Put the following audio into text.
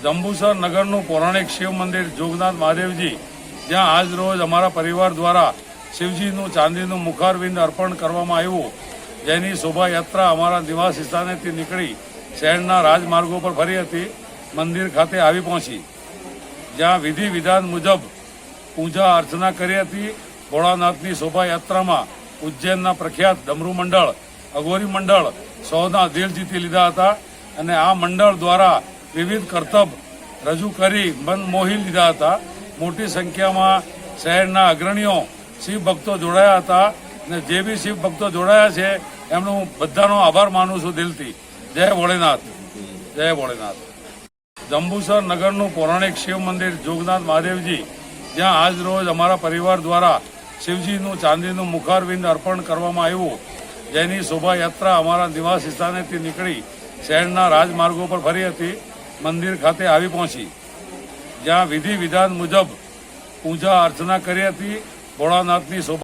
જંબુસર નગરનું પૌરાણિક શિવ મંદિર જોગનાથ મહાદેવજી, જ્યાં આજ રોજ અમારા પરિવાર દ્વારા શિવજીનું ચાંદીનું મુખારવિંદ અર્પણ કરવામાં આવ્યું, જેની શોભાયાત્રા અમારા નિવાસ સ્થાનેથી નીકળી શહેરના રાજમાર્ગો પર ફરી હતી મંદિર ખાતે આવી પહોંચી, જ્યાં વિધિ વિધાન મુજબ પૂજા અર્ચના કરી હતી। ભોળાનાથની શોભાયાત્રામાં ઉજ્જૈનના પ્રખ્યાત ડમરૂ મંડળ, અઘોરી મંડળ સૌના દિલ જીતી લીધા હતા અને આ મંડળ દ્વારા વિવિધ કરતબ રજૂ કરી મન મોહી લીધા હતા। મોટી સંખ્યામાં શહેરના અગ્રણીઓ શિવ ભક્તો જોડાયા હતા અને જે બી શિવ ભક્તો જોડાયા છે એમનું બધાનો આભાર માનું છું દિલથી। જય ભોળેનાથ, જય ભોળેનાથ। જંબુસર નગરનું પૌરાણિક શિવ મંદિર જોગનાથ મહાદેવજી, જ્યાં આજ રોજ અમારા પરિવાર દ્વારા શિવજીનું ચાંદીનું મુખારવિંદ અર્પણ કરવામાં આવ્યું, જેની શોભાયાત્રા અમારા નિવાસ સ્થાનેથી નીકળી શહેરના રાજમાર્ગો પર ફરી હતી મંદિર ખાતે આવી પહોંચી, જ્યાં વિધિ વિધાન મુજબ પૂજા અર્ચના કરી હતી। ભોળાનાથની શોભા